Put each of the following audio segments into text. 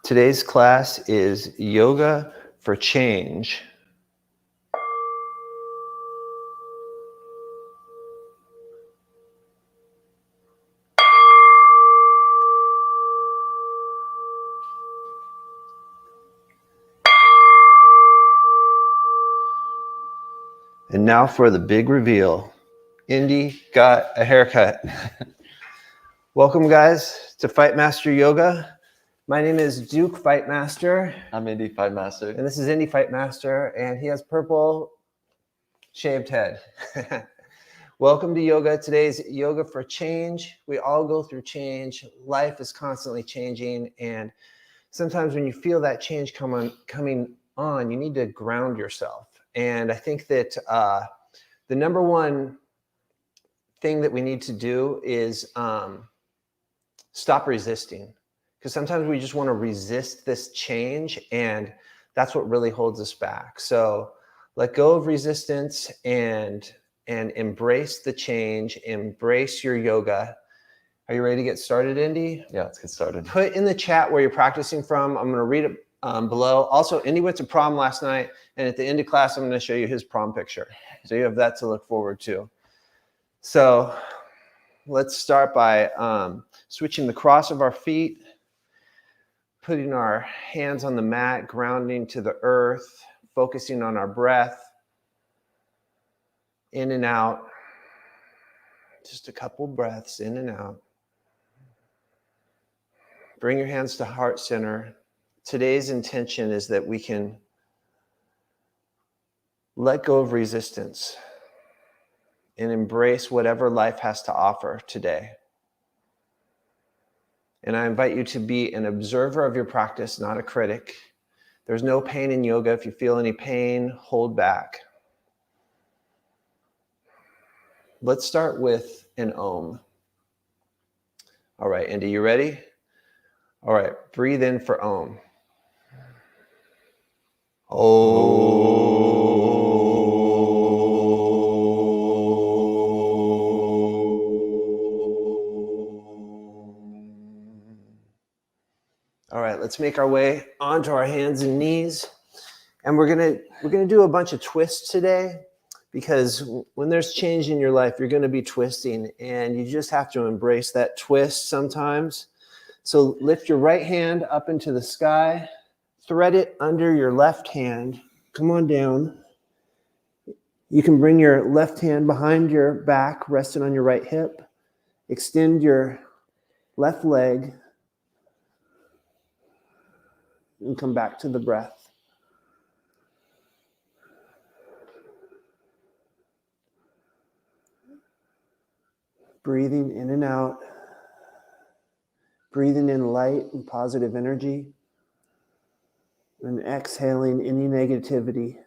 Today's class is Yoga for Change. And now for the big reveal. Indy got a haircut. Welcome, guys, to Fight Master Yoga. My name is Duke Fight Master. I'm Indy Fight Master. And this is Indy Fight Master, and he has purple shaved head. Welcome to yoga. Today's Yoga for Change. We all go through change. Life is constantly changing, and sometimes when you feel that change coming on, you need to ground yourself. And I think that the number one thing that we need to do is stop resisting. Because sometimes we just want to resist this change, and that's what really holds us back. So let go of resistance and embrace the change, embrace your yoga. Are you ready to get started, Indy? Yeah, let's get started. Put in the chat where you're practicing from. I'm going to read it below. Also, Indy went to prom last night, and at the end of class, I'm going to show you his prom picture. So you have that to look forward to. So let's start by switching the cross of our feet, putting our hands on the mat, grounding to the earth, focusing on our breath, in and out. Just a couple breaths in and out. Bring your hands to heart center. Today's intention is that we can let go of resistance and embrace whatever life has to offer today. And I invite you to be an observer of your practice, not a critic. There's no pain in yoga. If you feel any pain, hold back. Let's start with an Om. All right, Indy, you ready? All right, breathe in for Om. All right, let's make our way onto our hands and knees. And we're gonna do a bunch of twists today, because when there's change in your life, you're gonna be twisting, and you just have to embrace that twist sometimes. So lift your right hand up into the sky, thread it under your left hand. Come on down. You can bring your left hand behind your back, resting on your right hip. Extend your left leg and come back to the breath. Breathing in and out. Breathing in light and positive energy. And exhaling any negativity.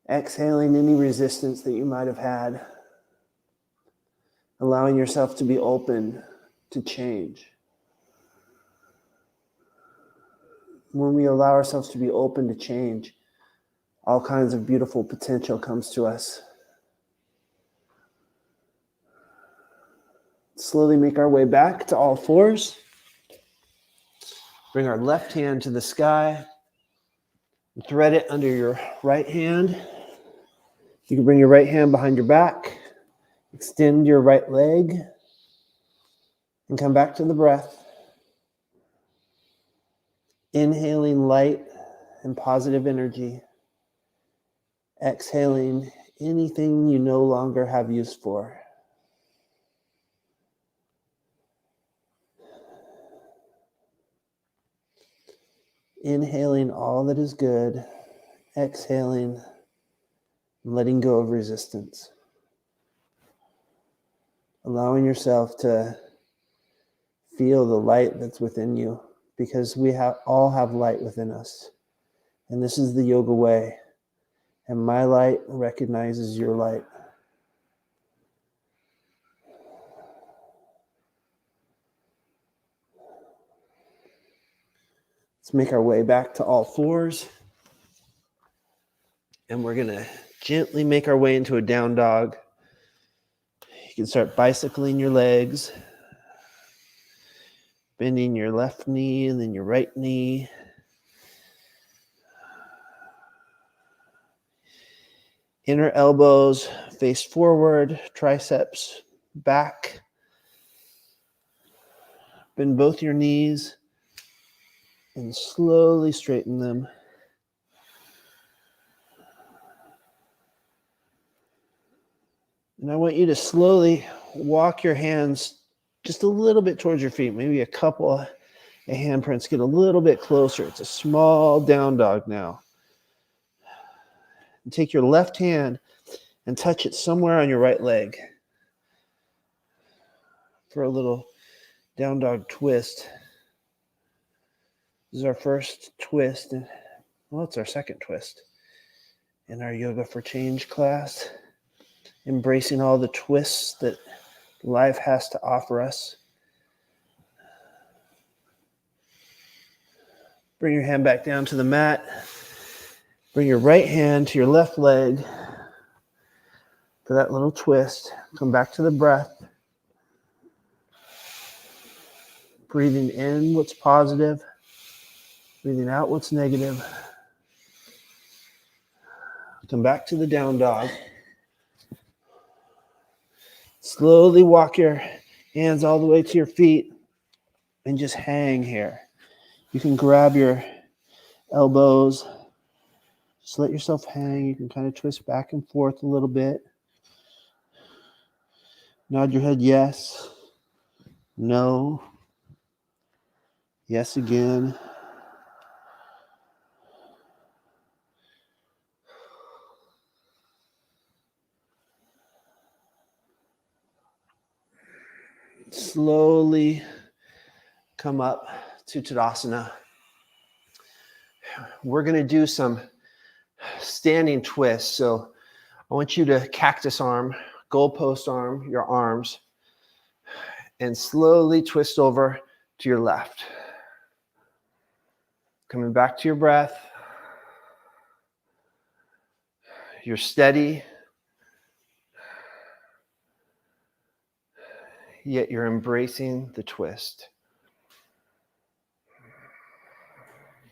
Exhaling any resistance that you might have had. Allowing yourself to be open to change. When we allow ourselves to be open to change, all kinds of beautiful potential comes to us. Slowly make our way back to all fours. Bring our left hand to the sky. Thread it under your right hand. You can bring your right hand behind your back. Extend your right leg. And come back to the breath. Inhaling light and positive energy. Exhaling anything you no longer have use for. Inhaling all that is good. Exhaling, letting go of resistance. Allowing yourself to feel the light that's within you, because we all have light within us. And this is the yoga way. And my light recognizes your light. Let's make our way back to all fours. And we're going to gently make our way into a down dog. You can start bicycling your legs. Bending your left knee and then your right knee. Inner elbows face forward, triceps back. Bend both your knees and slowly straighten them. And I want you to slowly walk your hands just a little bit towards your feet, maybe a couple of handprints, get a little bit closer. It's a small down dog now. And take your left hand and touch it somewhere on your right leg for a little down dog twist. This is our first twist, and well, it's our second twist in our Yoga for Change class. Embracing all the twists that life has to offer us. Bring your hand back down to the mat. Bring your right hand to your left leg for that little twist. Come back to the breath. Breathing in what's positive. Breathing out what's negative. Come back to the down dog. Slowly walk your hands all the way to your feet and just hang here. You can grab your elbows. Just let yourself hang. You can kind of twist back and forth a little bit. Nod your head yes, no, yes again. Slowly come up to Tadasana. We're going to do some standing twists. So I want you to cactus arm, goalpost arm, your arms, and slowly twist over to your left. Coming back to your breath. You're steady, yet you're embracing the twist.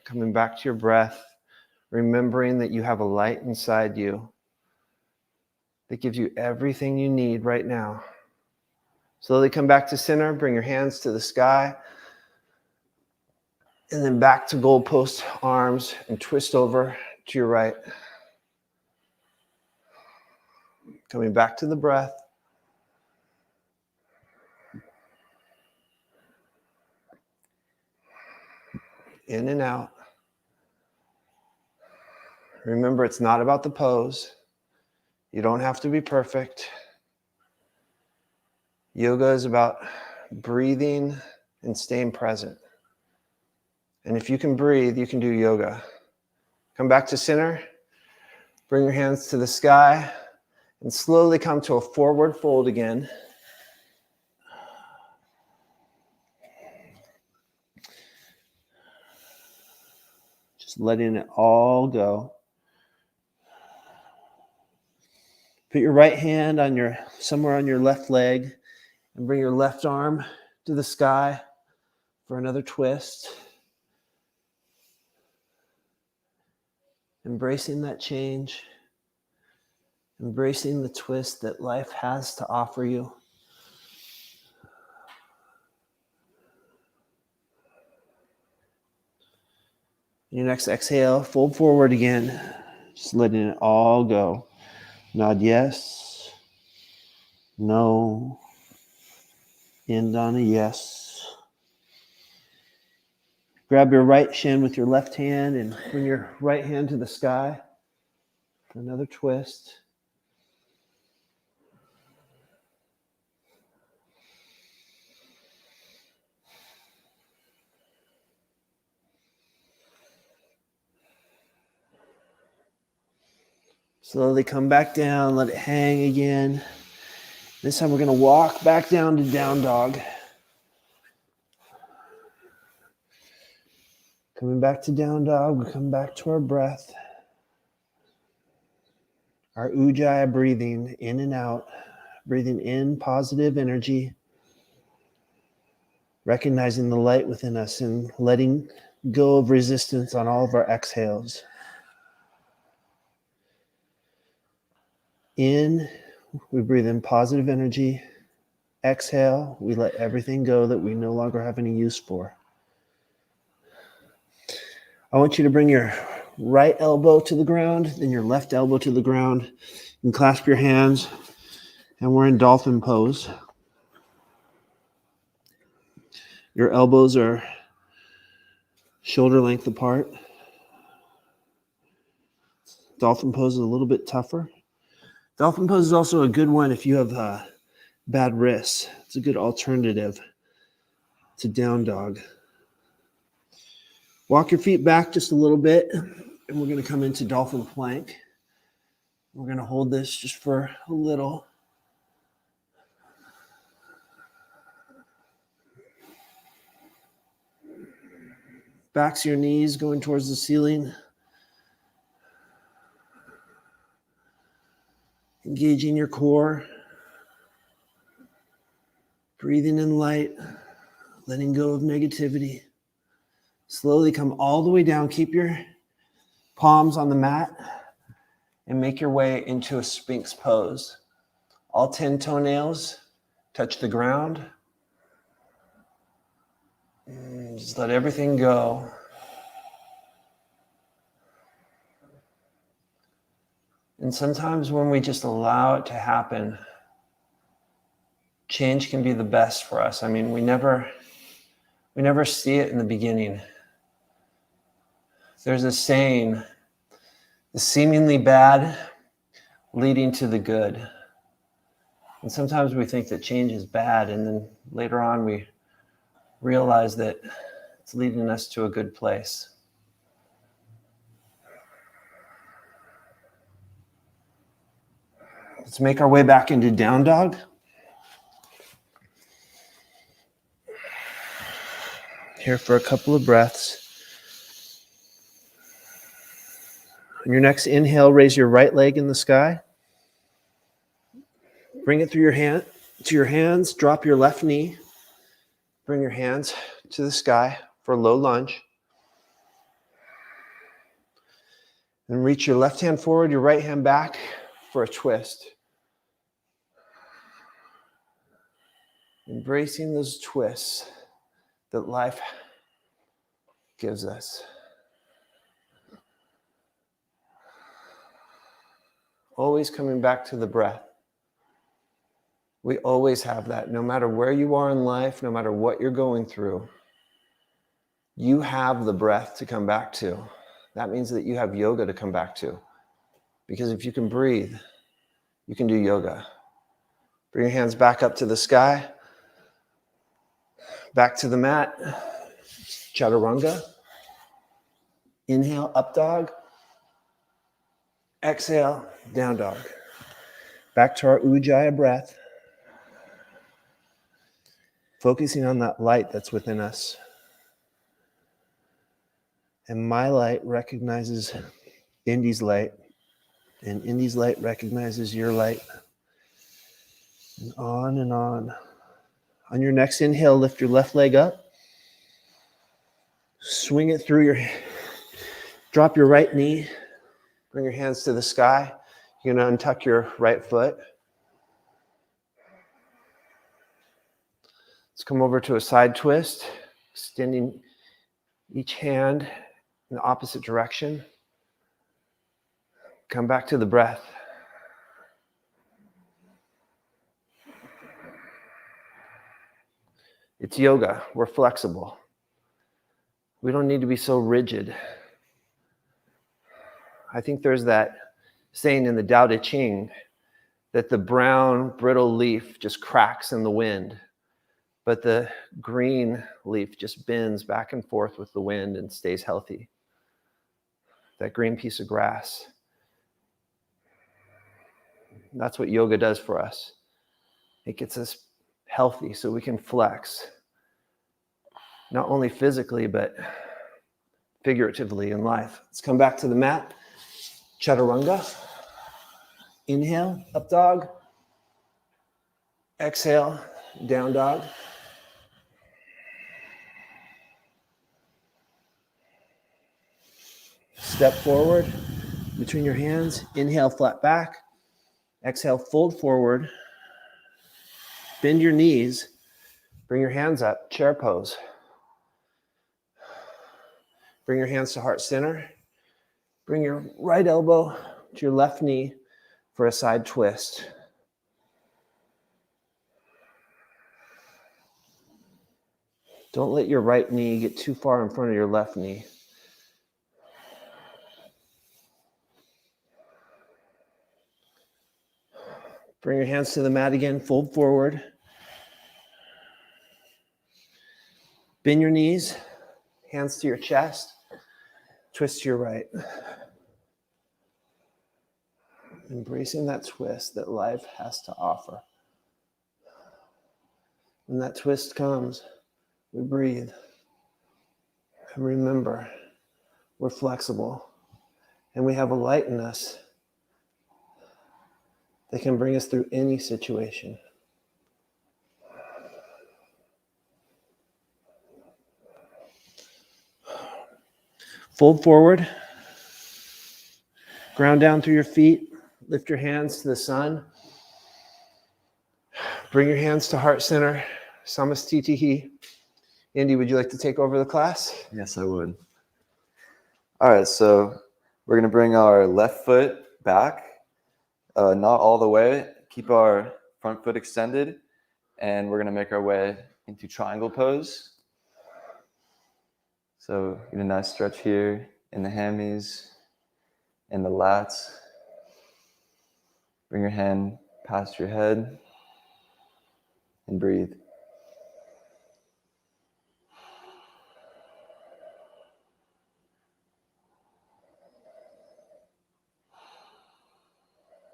Coming back to your breath, remembering that you have a light inside you that gives you everything you need right now. Slowly come back to center, bring your hands to the sky, and then back to goalpost arms and twist over to your right. Coming back to the breath. In and out. Remember, it's not about the pose. You don't have to be perfect. Yoga is about breathing and staying present. And if you can breathe, you can do yoga. Come back to center. Bring your hands to the sky and slowly come to a forward fold again. Just letting it all go. Put your right hand on somewhere on your left leg and bring your left arm to the sky for another twist. Embracing that change. Embracing the twist that life has to offer you. Your next exhale, fold forward again. Just letting it all go. Nod yes, no, end on a yes. Grab your right shin with your left hand and bring your right hand to the sky for another twist. Slowly come back down, let it hang again. This time we're going to walk back down to down dog. Coming back to down dog, we come back to our breath. Our ujjayi breathing in and out. Breathing in positive energy. recognizing the light within us and letting go of resistance on all of our exhales. In, we breathe in positive energy. Exhale, we let everything go that we no longer have any use for. I want you to bring your right elbow to the ground, then your left elbow to the ground, and clasp your hands, and we're in dolphin pose. Your elbows are shoulder length apart. Dolphin pose is a little bit tougher. Dolphin pose is also a good one if you have bad wrists. It's a good alternative to down dog. Walk your feet back just a little bit, and we're going to come into dolphin plank. We're going to hold this just for a little. Backs of your knees going towards the ceiling. Engaging your core. Breathing in light. Letting go of negativity. Slowly come all the way down. Keep your palms on the mat and make your way into a Sphinx pose. All 10 toenails touch the ground. And just let everything go. And sometimes when we just allow it to happen, change can be the best for us. I mean, we never see it in the beginning. There's a saying, the seemingly bad leading to the good. And sometimes we think that change is bad, and then later on we realize that it's leading us to a good place. Let's make our way back into down dog. Here for a couple of breaths. On your next inhale, raise your right leg in the sky. Bring it through your hand to your hands. Drop your left knee. Bring your hands to the sky for a low lunge. And reach your left hand forward, your right hand back for a twist. Embracing those twists that life gives us. Always coming back to the breath. We always have that. No matter where you are in life, no matter what you're going through, you have the breath to come back to. That means that you have yoga to come back to. Because if you can breathe, you can do yoga. Bring your hands back up to the sky. Back to the mat. Chaturanga. Inhale, up dog. Exhale, down dog. Back to our Ujjayi breath. Focusing on that light that's within us. And my light recognizes Indy's light. And Indy's light recognizes your light. And on and on. On your next inhale, lift your left leg up. Swing it through drop your right knee. Bring your hands to the sky. You're going to untuck your right foot. Let's come over to a side twist, extending each hand in the opposite direction. Come back to the breath. It's yoga. We're flexible. We don't need to be so rigid. I think there's that saying in the Tao Te Ching that the brown, brittle leaf just cracks in the wind, but the green leaf just bends back and forth with the wind and stays healthy. That green piece of grass. That's what yoga does for us. It gets us healthy so we can flex, not only physically, but figuratively in life. Let's come back to the mat. Chaturanga. Inhale, up dog. Exhale, down dog. Step forward between your hands. Inhale, flat back. Exhale, fold forward. Bend your knees. Bring your hands up, chair pose. Bring your hands to heart center. Bring your right elbow to your left knee for a side twist. Don't let your right knee get too far in front of your left knee. Bring your hands to the mat again, fold forward. Bend your knees, hands to your chest, twist to your right. Embracing that twist that life has to offer. When that twist comes, we breathe. And remember, we're flexible and we have a light in us that can bring us through any situation. Fold forward, ground down through your feet, lift your hands to the sun. Bring your hands to heart center, Samastitihi. Andy, would you like to take over the class? Yes, I would. All right, so we're going to bring our left foot back, not all the way. Keep our front foot extended, and we're going to make our way into triangle pose. So get a nice stretch here in the hammies and the lats. Bring your hand past your head and breathe.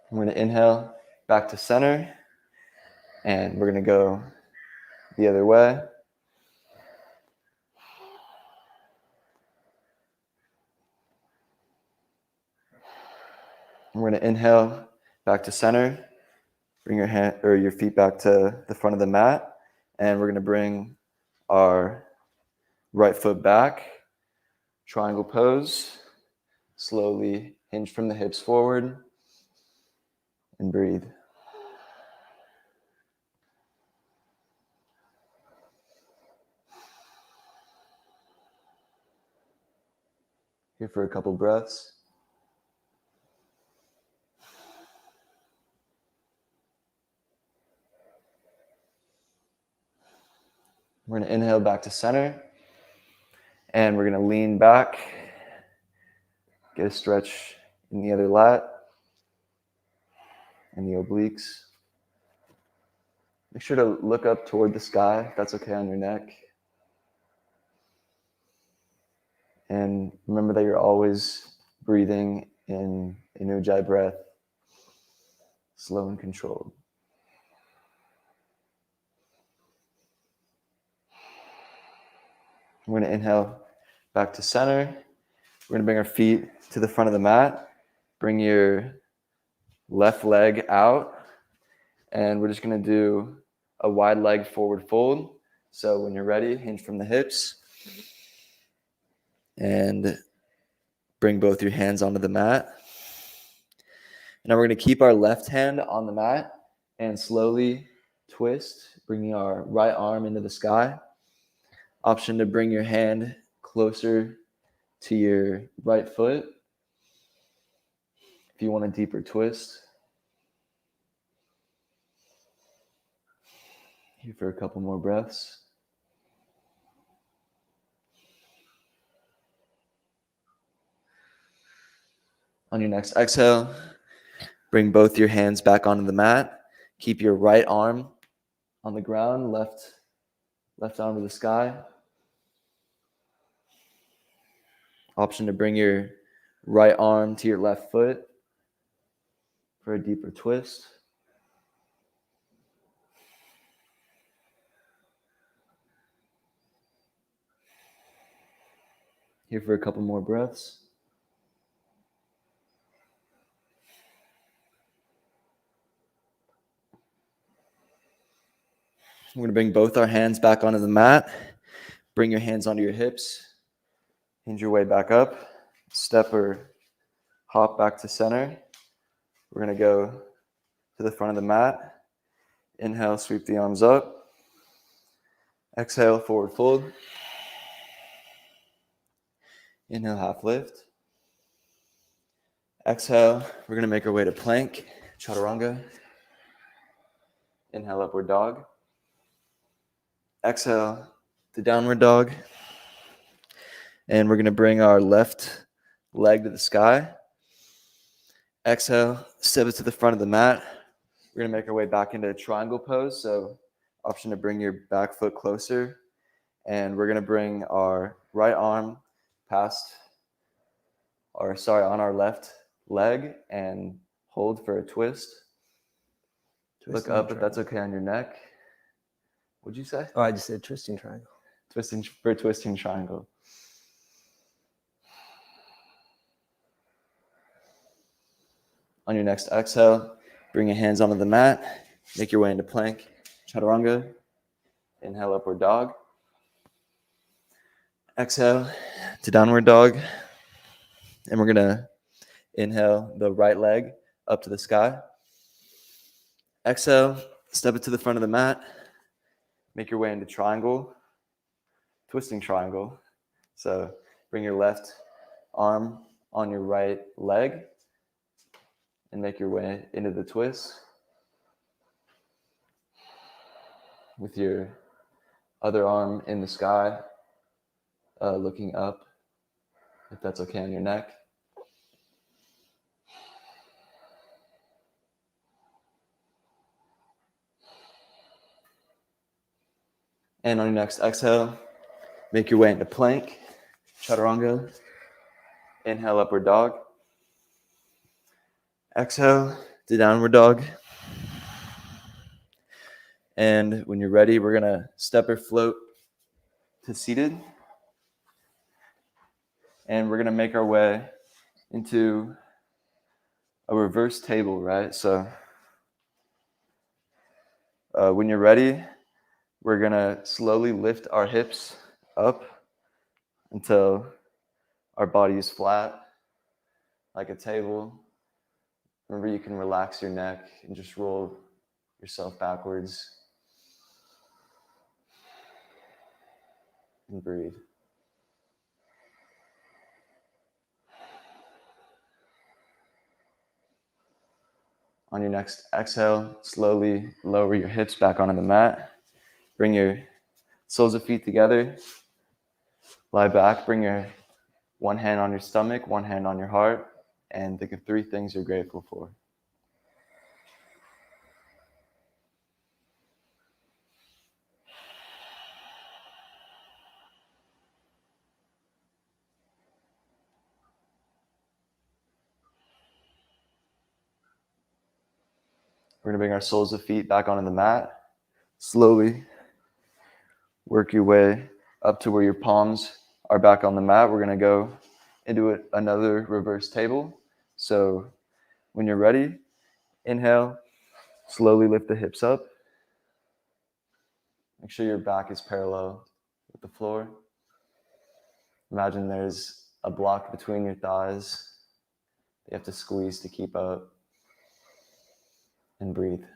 I'm going to inhale back to center, and we're going to go the other way. We're going to inhale back to center. Bring your hand or your feet back to the front of the mat, and we're going to bring our right foot back. Triangle pose. Slowly hinge from the hips forward and breathe. Here for a couple breaths. We're going to inhale back to center, and we're going to lean back, get a stretch in the other lat and the obliques. Make sure to look up toward the sky, if that's okay on your neck. And remember that you're always breathing in an Ujjayi breath, slow and controlled. We're going to inhale back to center. We're going to bring our feet to the front of the mat. Bring your left leg out. And we're just going to do a wide leg forward fold. So when you're ready, hinge from the hips. And bring both your hands onto the mat. And now we're going to keep our left hand on the mat and slowly twist, bringing our right arm into the sky. Option to bring your hand closer to your right foot if you want a deeper twist. Here for a couple more breaths. On your next exhale, bring both your hands back onto the mat. Keep your right arm on the ground, left arm to the sky. Option to bring your right arm to your left foot for a deeper twist. Here for a couple more breaths. We're going to bring both our hands back onto the mat. Bring your hands onto your hips. Hinge your way back up. step or hop back to center. We're going to go to the front of the mat. Inhale, sweep the arms up. Exhale, forward fold. Inhale, half lift. Exhale, we're going to make our way to plank, chaturanga. Inhale, upward dog. Exhale to downward dog. And we're going to bring our left leg to the sky. Exhale, step it to the front of the mat. We're going to make our way back into a triangle pose. So option to bring your back foot closer. And we're going to bring our right arm on our left leg and hold for a twist. Look up if that's okay on your neck. What'd you say? Oh, I just said twisting triangle. Twisting triangle. On your next exhale, bring your hands onto the mat. Make your way into plank, chaturanga. Inhale, upward dog. Exhale to downward dog. And we're going to inhale the right leg up to the sky. Exhale, step it to the front of the mat. Make your way into triangle, twisting triangle. So bring your left arm on your right leg and make your way into the twist with your other arm in the sky, looking up, if that's okay on your neck. And on your next exhale, make your way into plank, chaturanga. Inhale, upward dog. Exhale to downward dog. And when you're ready, we're going to step or float to seated. And we're going to make our way into a reverse table, right? So when you're ready, we're going to slowly lift our hips up until our body is flat, like a table. Remember, you can relax your neck and just roll yourself backwards. And breathe. On your next exhale, slowly lower your hips back onto the mat. Bring your soles of feet together. Lie back. Bring your one hand on your stomach, one hand on your heart, and think of 3 things you're grateful for. We're going to bring our soles of feet back onto the mat. Slowly work your way up to where your palms are back on the mat. We're going to go into another reverse table. So when you're ready, inhale, slowly lift the hips up. Make sure your back is parallel with the floor. Imagine there's a block between your thighs. You have to squeeze to keep up. And breathe. Make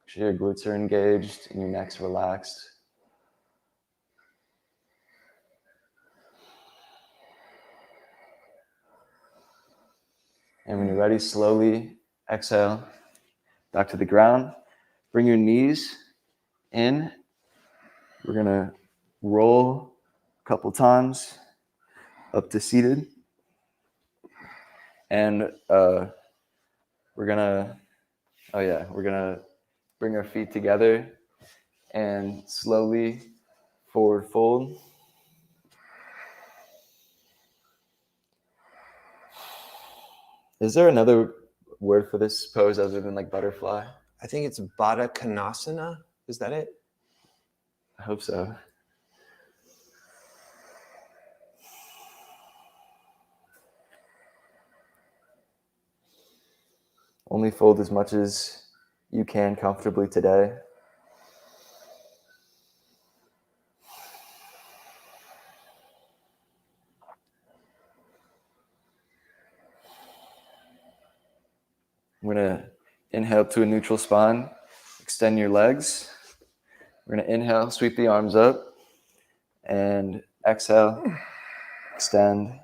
sure your glutes are engaged and your neck's relaxed. And when you're ready, slowly exhale back to the ground. Bring your knees in. We're going to roll a couple times up to seated. And we're gonna bring our feet together and slowly forward fold. Is there another word for this pose other than like butterfly? I think it's Baddha Konasana. Is that it? I hope so. Only fold as much as you can comfortably today. inhale to a neutral spine. Extend your legs. We're going to inhale, sweep the arms up, and exhale, extend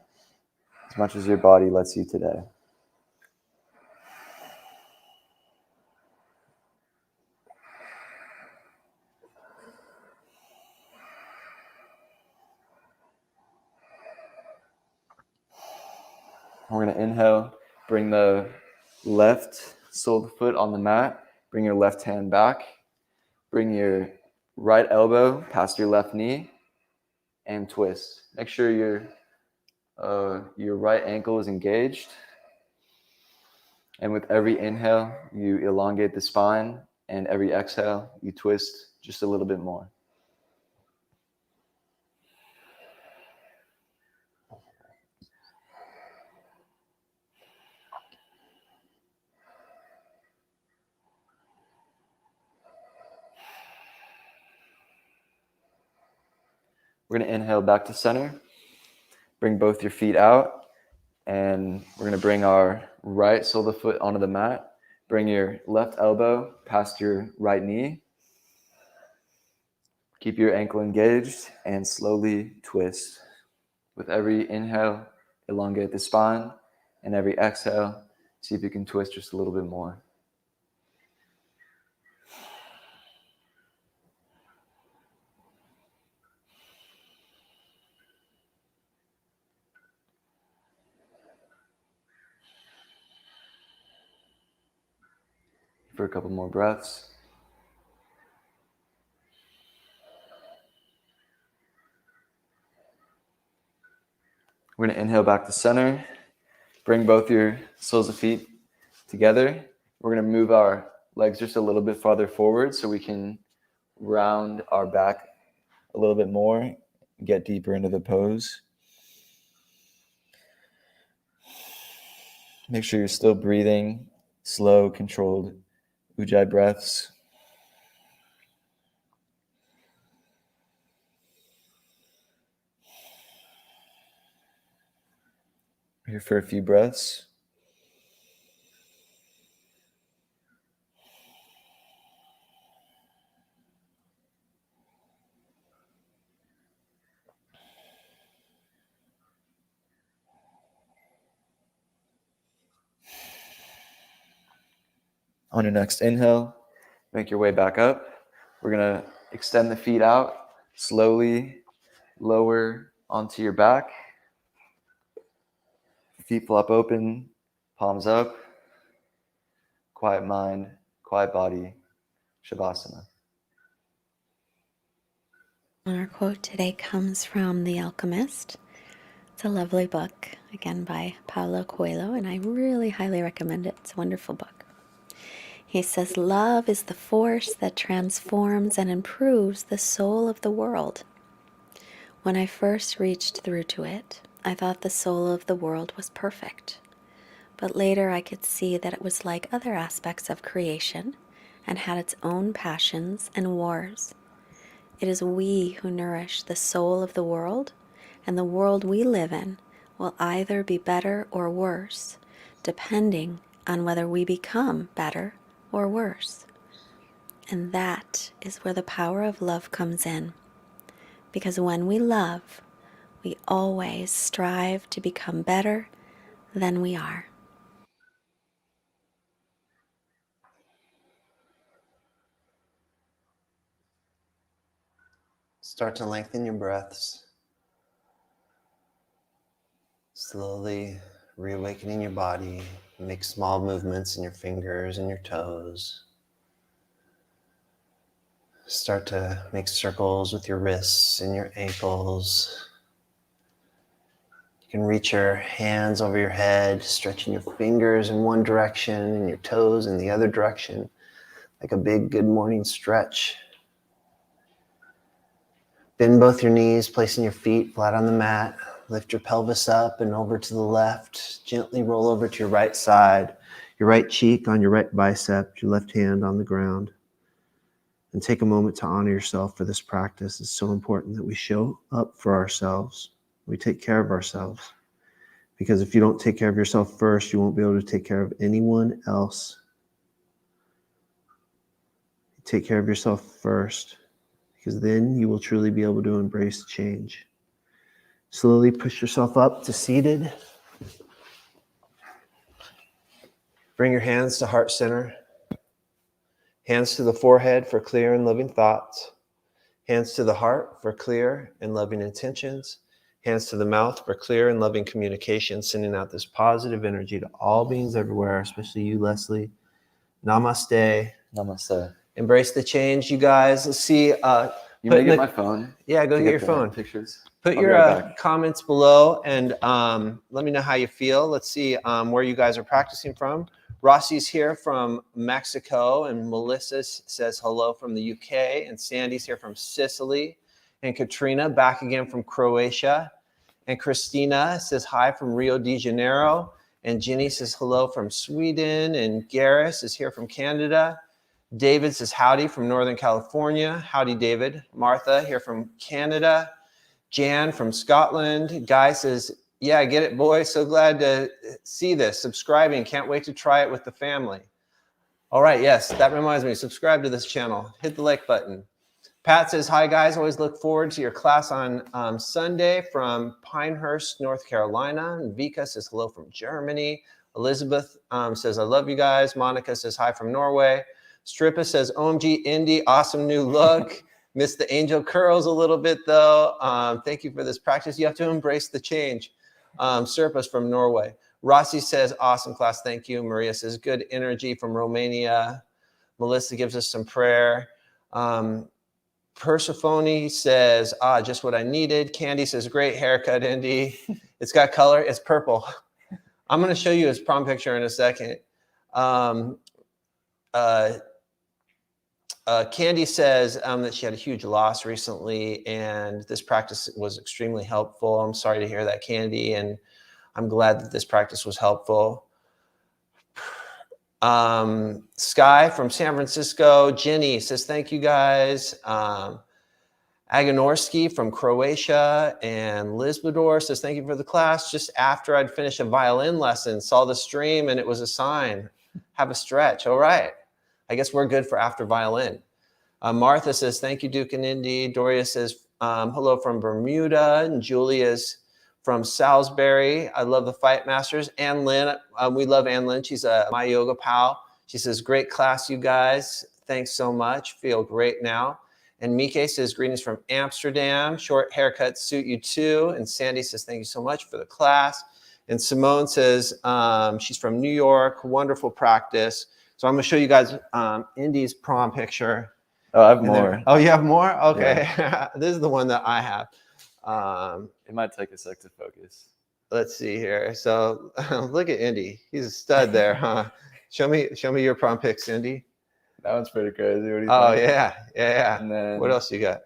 as much as your body lets you today. We're going to inhale, bring the left sole of the foot on the mat, bring your left hand back, bring your right elbow past your left knee, and twist. Make sure your right ankle is engaged. And with every inhale, you elongate the spine, and every exhale, you twist just a little bit more. We're going to inhale back to center. Bring both your feet out, and we're going to bring our right sole of the foot onto the mat. Bring your left elbow past your right knee. Keep your ankle engaged and slowly twist. With every inhale, elongate the spine, and every exhale, see if you can twist just a little bit more. For a couple more breaths. We're going to inhale back to center. Bring both your soles of feet together. We're going to move our legs just a little bit farther forward so we can round our back a little bit more, get deeper into the pose. Make sure you're still breathing slow, controlled Ujjayi breaths. Here for a few breaths. On your next inhale, make your way back up. We're going to extend the feet out, slowly lower onto your back. Feet flop open, palms up. Quiet mind, quiet body, Shavasana. Our quote today comes from The Alchemist. It's a lovely book, again by Paulo Coelho, and I really highly recommend it. It's a wonderful book. He says, "Love is the force that transforms and improves the soul of the world. When I first reached through to it, I thought the soul of the world was perfect. But later I could see that it was like other aspects of creation and had its own passions and wars. It is we who nourish the soul of the world, and the world we live in will either be better or worse, depending on whether we become better or worse. And that is where the power of love comes in. Because when we love, we always strive to become better than we are." Start to lengthen your breaths. Slowly reawakening your body. Make small movements in your fingers and your toes. Start to make circles with your wrists and your ankles. You can reach your hands over your head, stretching your fingers in one direction and your toes in the other direction, like a big good morning stretch. Bend both your knees, placing your feet flat on the mat. Lift your pelvis up and over to the left. Gently roll over to your right side, your right cheek on your right bicep, your left hand on the ground. And take a moment to honor yourself for this practice. It's so important that we show up for ourselves. We take care of ourselves. Because if you don't take care of yourself first, you won't be able to take care of anyone else. Take care of yourself first, because then you will truly be able to embrace change. Slowly push yourself up to seated. Bring your hands to heart center. Hands to the forehead for clear and loving thoughts. Hands to the heart for clear and loving intentions. Hands to the mouth for clear and loving communication, sending out this positive energy to all beings everywhere, especially you, Leslie. Namaste. Namaste. Embrace the change, you guys. Let's see. You may get my phone. Yeah, go to get your the phone. Pictures. Put I'll your be right back. comments below and let me know how you feel. Let's see where you guys are practicing from. Rossi's here from Mexico, and Melissa says hello from the UK, and Sandy's here from Sicily, and Katrina back again from Croatia, and Christina says hi from Rio de Janeiro, and Jenny says hello from Sweden, and Garris is here from Canada. David says howdy from Northern California. Howdy, David. Martha here from Canada. Jan from Scotland. Guy says, yeah, I get it, boy. So glad to see this. Subscribing. Can't wait to try it with the family. All right. Yes, that reminds me. Subscribe to this channel. Hit the like button. Pat says, hi, guys. Always look forward to your class on Sunday from Pinehurst, North Carolina. And Vika says hello from Germany. Elizabeth says, I love you guys. Monica says hi from Norway. Strippa says, OMG, Indy, awesome new look. Missed the angel curls a little bit, though. Thank you for this practice. You have to embrace the change. Serpa's from Norway. Rossi says, awesome class, thank you. Maria says, good energy from Romania. Melissa gives us some prayer. Persephone says, just what I needed. Candy says, great haircut, Indy. It's got color. It's purple. I'm going to show you his prom picture in a second. Candy says that she had a huge loss recently, and this practice was extremely helpful. I'm sorry to hear that, Candy, and I'm glad that this practice was helpful. Sky from San Francisco. Jenny says, thank you, guys. Aganorski from Croatia, and Lisbador says, thank you for the class. Just after I'd finished a violin lesson, saw the stream, and it was a sign. Have a stretch. All right. I guess we're good for after violin. Martha says, thank you, Duke and Indy. Doria says, hello from Bermuda. And Julia's from Salisbury. I love the Fight Masters. Ann Lynn, we love Ann Lynn. She's my yoga pal. She says, great class, you guys. Thanks so much. Feel great now. And Mike says, greetings from Amsterdam. Short haircuts suit you too. And Sandy says, thank you so much for the class. And Simone says, she's from New York. Wonderful practice. So I'm going to show you guys Indy's prom picture. Oh, I have more. Oh, you have more? Okay. Yeah. This is the one that I have. It might take a sec to focus. Let's see here. So look at Indy. He's a stud there, huh? Show me your prom pics, Indy. That one's pretty crazy. What do you think? Oh, yeah. And then, what else you got?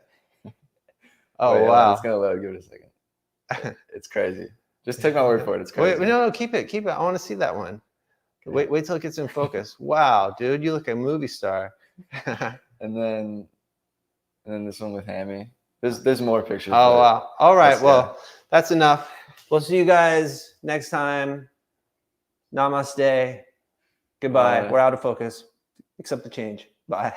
Oh, wait, wow. It's going to load. Give it a second. It's crazy. Just take my word for it. It's crazy. Wait, no, keep it. I want to see that one. Okay. Wait till it gets in focus. Wow, dude, you look like a movie star. And then this one with Hammy. There's more pictures. Oh, wow. All right. Well, yeah. That's enough. We'll see you guys next time. Namaste. Goodbye. Bye. We're out of focus. Accept the change. Bye.